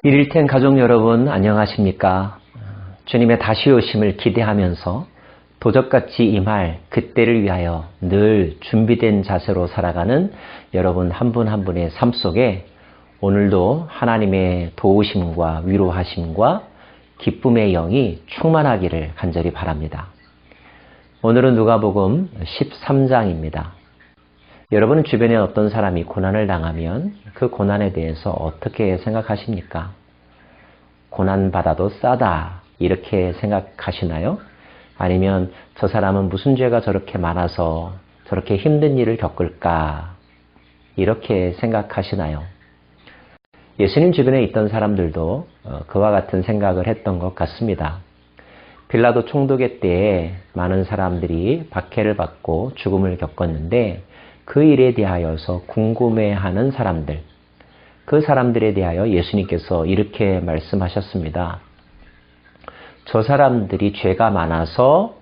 일일텐 가족 여러분 안녕하십니까? 주님의 다시 오심을 기대하면서 도적같이 임할 그때를 위하여 늘 준비된 자세로 살아가는 여러분 한 분 한 분의 삶 속에 오늘도 하나님의 도우심과 위로하심과 기쁨의 영이 충만하기를 간절히 바랍니다. 오늘은 누가복음 13장입니다. 여러분은 주변에 어떤 사람이 고난을 당하면 그 고난에 대해서 어떻게 생각하십니까? 고난받아도 싸다 이렇게 생각하시나요? 아니면 저 사람은 무슨 죄가 저렇게 많아서 저렇게 힘든 일을 겪을까 이렇게 생각하시나요? 예수님 주변에 있던 사람들도 그와 같은 생각을 했던 것 같습니다. 빌라도 총독의 때에 많은 사람들이 박해를 받고 죽음을 겪었는데 그 일에 대하여서 궁금해하는 사람들, 그 사람들에 대하여 예수님께서 이렇게 말씀하셨습니다. 저 사람들이 죄가 많아서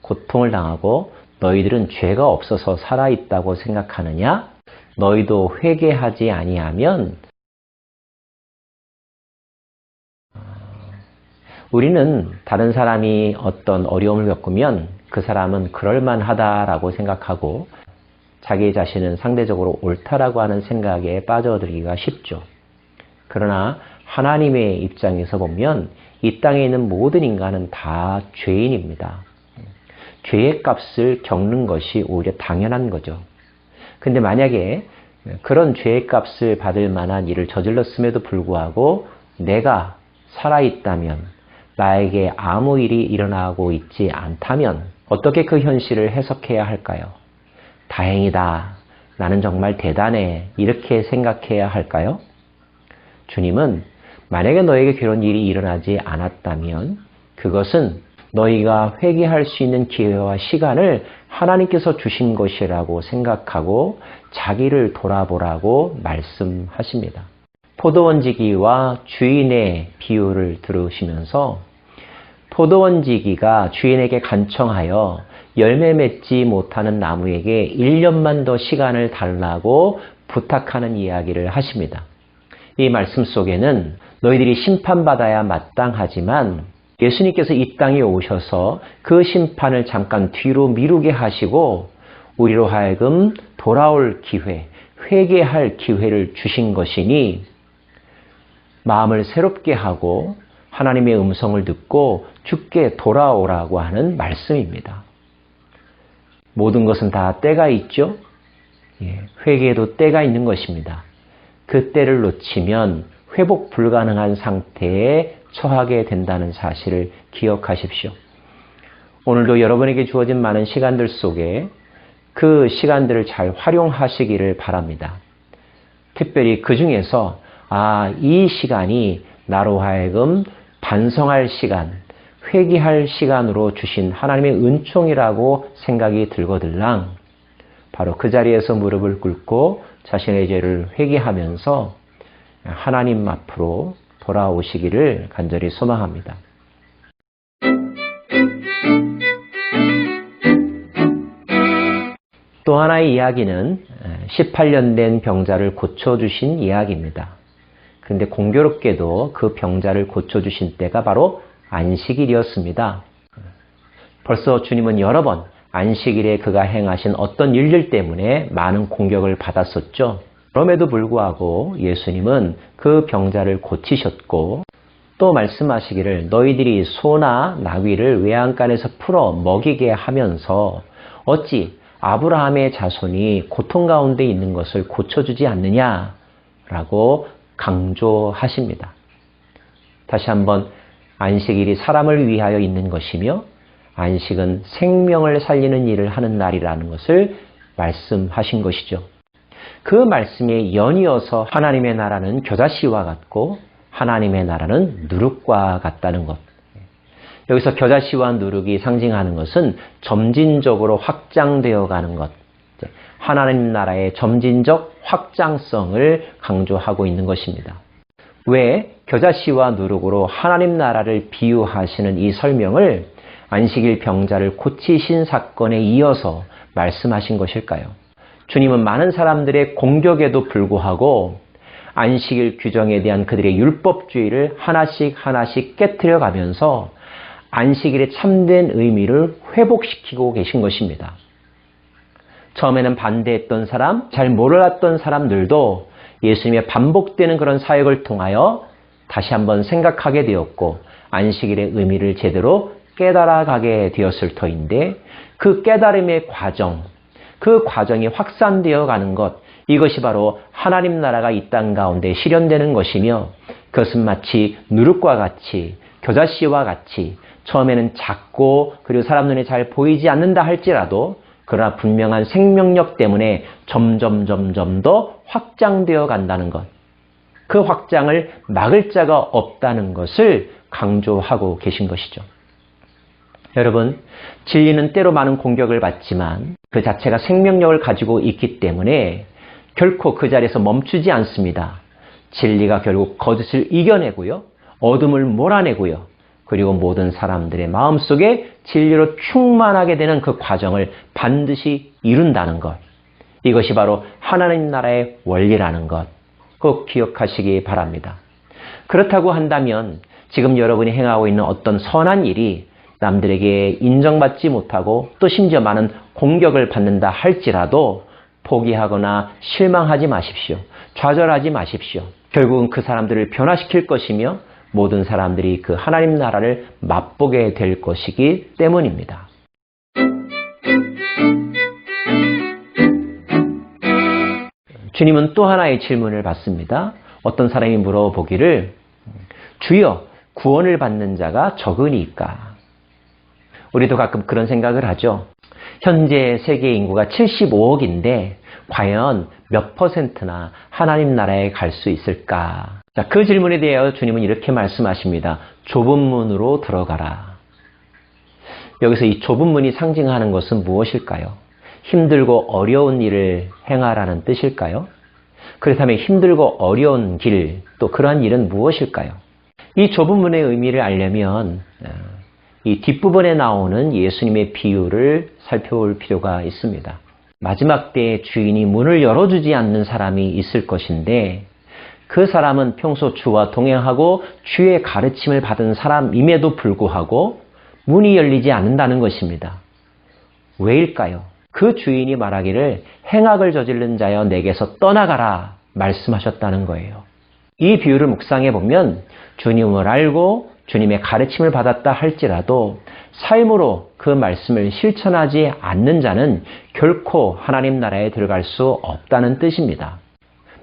고통을 당하고 너희들은 죄가 없어서 살아있다고 생각하느냐? 너희도 회개하지 아니하면 우리는 다른 사람이 어떤 어려움을 겪으면 그 사람은 그럴만하다라고 생각하고 자기 자신은 상대적으로 옳다라고 하는 생각에 빠져들기가 쉽죠. 그러나 하나님의 입장에서 보면 이 땅에 있는 모든 인간은 다 죄인입니다. 죄의 값을 겪는 것이 오히려 당연한 거죠. 근데 만약에 그런 죄의 값을 받을 만한 일을 저질렀음에도 불구하고 내가 살아있다면, 나에게 아무 일이 일어나고 있지 않다면 어떻게 그 현실을 해석해야 할까요? 다행이다. 나는 정말 대단해. 이렇게 생각해야 할까요? 주님은 만약에 너에게 그런 일이 일어나지 않았다면 그것은 너희가 회개할 수 있는 기회와 시간을 하나님께서 주신 것이라고 생각하고 자기를 돌아보라고 말씀하십니다. 포도원지기와 주인의 비유를 들으시면서 포도원지기가 주인에게 간청하여 열매 맺지 못하는 나무에게 1년만 더 시간을 달라고 부탁하는 이야기를 하십니다. 이 말씀 속에는 너희들이 심판받아야 마땅하지만 예수님께서 이 땅에 오셔서 그 심판을 잠깐 뒤로 미루게 하시고 우리로 하여금 돌아올 기회, 회개할 기회를 주신 것이니 마음을 새롭게 하고 하나님의 음성을 듣고 주께 돌아오라고 하는 말씀입니다. 모든 것은 다 때가 있죠? 회개에도 때가 있는 것입니다. 그 때를 놓치면 회복 불가능한 상태에 처하게 된다는 사실을 기억하십시오. 오늘도 여러분에게 주어진 많은 시간들 속에 그 시간들을 잘 활용하시기를 바랍니다. 특별히 그 중에서 이 시간이 나로 하여금 반성할 시간, 회개할 시간으로 주신 하나님의 은총이라고 생각이 들거들랑 바로 그 자리에서 무릎을 꿇고 자신의 죄를 회개하면서 하나님 앞으로 돌아오시기를 간절히 소망합니다. 또 하나의 이야기는 18년 된 병자를 고쳐주신 이야기입니다. 그런데 공교롭게도 그 병자를 고쳐주신 때가 바로 안식일이었습니다. 벌써 주님은 여러 번 안식일에 그가 행하신 어떤 일들 때문에 많은 공격을 받았었죠. 그럼에도 불구하고 예수님은 그 병자를 고치셨고 또 말씀하시기를 너희들이 소나 나귀를 외양간에서 풀어 먹이게 하면서 어찌 아브라함의 자손이 고통 가운데 있는 것을 고쳐주지 않느냐라고 강조하십니다. 다시 한번 안식일이 사람을 위하여 있는 것이며 안식은 생명을 살리는 일을 하는 날이라는 것을 말씀하신 것이죠. 그 말씀에 연이어서 하나님의 나라는 겨자씨와 같고 하나님의 나라는 누룩과 같다는 것. 여기서 겨자씨와 누룩이 상징하는 것은 점진적으로 확장되어 가는 것. 하나님 나라의 점진적 확장성을 강조하고 있는 것입니다. 왜 겨자씨와 누룩으로 하나님 나라를 비유하시는 이 설명을 안식일 병자를 고치신 사건에 이어서 말씀하신 것일까요? 주님은 많은 사람들의 공격에도 불구하고 안식일 규정에 대한 그들의 율법주의를 하나씩 깨트려 가면서 안식일의 참된 의미를 회복시키고 계신 것입니다. 처음에는 반대했던 사람, 잘 몰랐던 사람들도 예수님의 반복되는 그런 사역을 통하여 다시 한번 생각하게 되었고 안식일의 의미를 제대로 깨달아가게 되었을 터인데 그 깨달음의 과정, 그 과정이 확산되어 가는 것, 이것이 바로 하나님 나라가 이 땅 가운데 실현되는 것이며 그것은 마치 누룩과 같이 겨자씨와 같이 처음에는 작고 그리고 사람 눈에 잘 보이지 않는다 할지라도 그러나 분명한 생명력 때문에 점점 더 확장되어 간다는 것. 그 확장을 막을 자가 없다는 것을 강조하고 계신 것이죠. 여러분, 진리는 때로 많은 공격을 받지만 그 자체가 생명력을 가지고 있기 때문에 결코 그 자리에서 멈추지 않습니다. 진리가 결국 거짓을 이겨내고요. 어둠을 몰아내고요. 그리고 모든 사람들의 마음속에 진리로 충만하게 되는 그 과정을 반드시 이룬다는 것. 이것이 바로 하나님 나라의 원리라는 것. 꼭 기억하시기 바랍니다. 그렇다고 한다면 지금 여러분이 행하고 있는 어떤 선한 일이 남들에게 인정받지 못하고 또 심지어 많은 공격을 받는다 할지라도 포기하거나 실망하지 마십시오. 좌절하지 마십시오. 결국은 그 사람들을 변화시킬 것이며 모든 사람들이 그 하나님 나라를 맛보게 될 것이기 때문입니다. 주님은 또 하나의 질문을 받습니다. 어떤 사람이 물어보기를 주여 구원을 받는 자가 적으니까. 우리도 가끔 그런 생각을 하죠. 현재 세계 인구가 75억인데 과연 몇 %나 하나님 나라에 갈 수 있을까? 자, 그 질문에 대하여 주님은 이렇게 말씀하십니다. 좁은 문으로 들어가라. 여기서 이 좁은 문이 상징하는 것은 무엇일까요? 힘들고 어려운 일을 행하라는 뜻일까요? 그렇다면 힘들고 어려운 길, 또 그러한 일은 무엇일까요? 이 좁은 문의 의미를 알려면 이 뒷부분에 나오는 예수님의 비유를 살펴볼 필요가 있습니다. 마지막 때에 주인이 문을 열어주지 않는 사람이 있을 것인데 그 사람은 평소 주와 동행하고 주의 가르침을 받은 사람임에도 불구하고 문이 열리지 않는다는 것입니다. 왜일까요? 그 주인이 말하기를 행악을 저지른 자여 내게서 떠나가라 말씀하셨다는 거예요. 이 비유를 묵상해 보면 주님을 알고 주님의 가르침을 받았다 할지라도 삶으로 그 말씀을 실천하지 않는 자는 결코 하나님 나라에 들어갈 수 없다는 뜻입니다.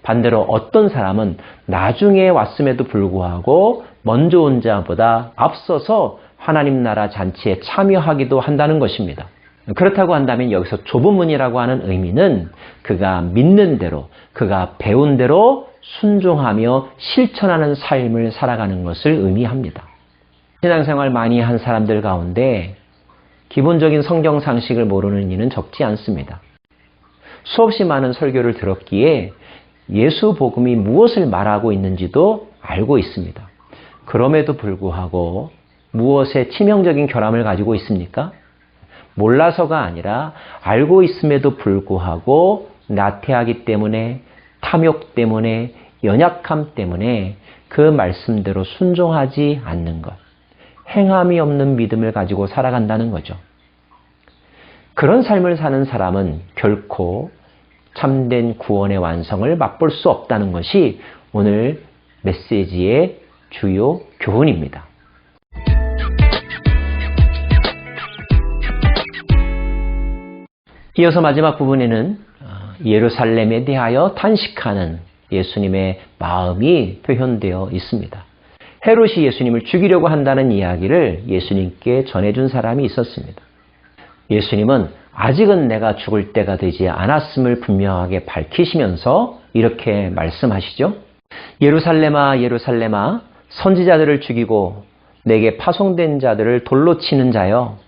반대로 어떤 사람은 나중에 왔음에도 불구하고 먼저 온 자보다 앞서서 하나님 나라 잔치에 참여하기도 한다는 것입니다. 그렇다고 한다면 여기서 좁은 문이라고 하는 의미는 그가 믿는 대로, 그가 배운 대로 순종하며 실천하는 삶을 살아가는 것을 의미합니다. 신앙생활 많이 한 사람들 가운데 기본적인 성경 상식을 모르는 이는 적지 않습니다. 수없이 많은 설교를 들었기에 예수 복음이 무엇을 말하고 있는지도 알고 있습니다. 그럼에도 불구하고 무엇에 치명적인 결함을 가지고 있습니까? 몰라서가 아니라 알고 있음에도 불구하고 나태하기 때문에, 탐욕 때문에, 연약함 때문에 그 말씀대로 순종하지 않는 것. 행함이 없는 믿음을 가지고 살아간다는 거죠. 그런 삶을 사는 사람은 결코 참된 구원의 완성을 맛볼 수 없다는 것이 오늘 메시지의 주요 교훈입니다. 이어서 마지막 부분에는 예루살렘에 대하여 탄식하는 예수님의 마음이 표현되어 있습니다. 헤롯이 예수님을 죽이려고 한다는 이야기를 예수님께 전해준 사람이 있었습니다. 예수님은 아직은 내가 죽을 때가 되지 않았음을 분명하게 밝히시면서 이렇게 말씀하시죠. 예루살렘아 예루살렘아 선지자들을 죽이고 내게 파송된 자들을 돌로 치는 자여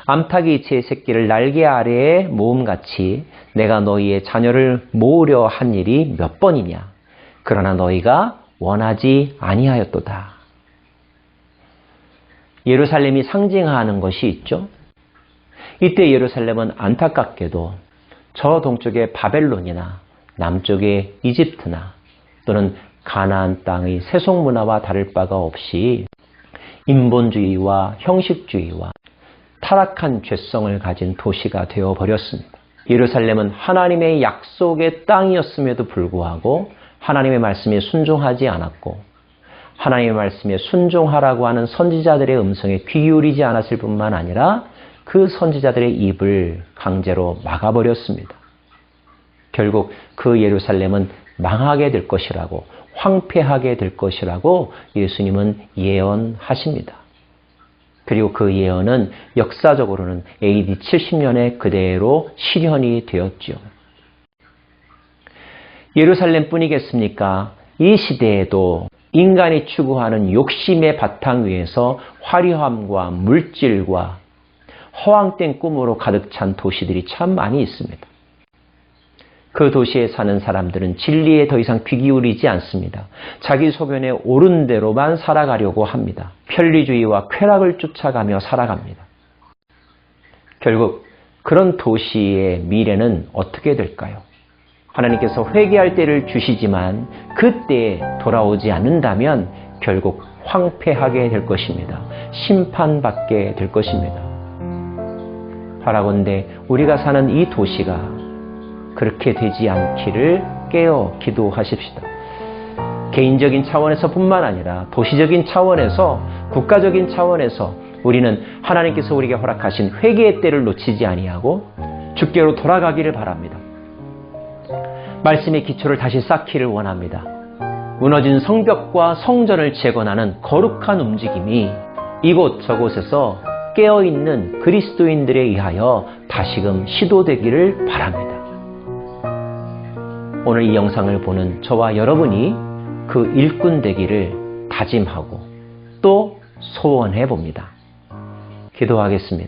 암탉이 이치의 새끼를 날개 아래에 모음같이 내가 너희의 자녀를 모으려 한 일이 몇 번이냐. 그러나 너희가 원하지 아니하였도다. 예루살렘이 상징하는 것이 있죠. 이때 예루살렘은 안타깝게도 저 동쪽의 바벨론이나 남쪽의 이집트나 또는 가나안 땅의 세속 문화와 다를 바가 없이 인본주의와 형식주의와 타락한 죄성을 가진 도시가 되어버렸습니다. 예루살렘은 하나님의 약속의 땅이었음에도 불구하고 하나님의 말씀에 순종하지 않았고 하나님의 말씀에 순종하라고 하는 선지자들의 음성에 귀 기울이지 않았을 뿐만 아니라 그 선지자들의 입을 강제로 막아버렸습니다. 결국 그 예루살렘은 망하게 될 것이라고, 황폐하게 될 것이라고 예수님은 예언하십니다. 그리고 그 예언은 역사적으로는 AD 70년에 그대로 실현이 되었죠. 예루살렘뿐이겠습니까? 이 시대에도 인간이 추구하는 욕심의 바탕 위에서 화려함과 물질과 허황된 꿈으로 가득 찬 도시들이 참 많이 있습니다. 그 도시에 사는 사람들은 진리에 더 이상 귀 기울이지 않습니다. 자기 소견에 옳은 대로만 살아가려고 합니다. 편리주의와 쾌락을 쫓아가며 살아갑니다. 결국 그런 도시의 미래는 어떻게 될까요? 하나님께서 회개할 때를 주시지만 그때에 돌아오지 않는다면 결국 황폐하게 될 것입니다. 심판받게 될 것입니다. 바라건대 우리가 사는 이 도시가 그렇게 되지 않기를 깨어 기도하십시다. 개인적인 차원에서 뿐만 아니라 도시적인 차원에서, 국가적인 차원에서 우리는 하나님께서 우리에게 허락하신 회개의 때를 놓치지 아니하고 주께로 돌아가기를 바랍니다. 말씀의 기초를 다시 쌓기를 원합니다. 무너진 성벽과 성전을 재건하는 거룩한 움직임이 이곳 저곳에서 깨어있는 그리스도인들에 의하여 다시금 시도되기를 바랍니다. 오늘 이 영상을 보는 저와 여러분이 그 일꾼 되기를 다짐하고 또 소원해 봅니다. 기도하겠습니다.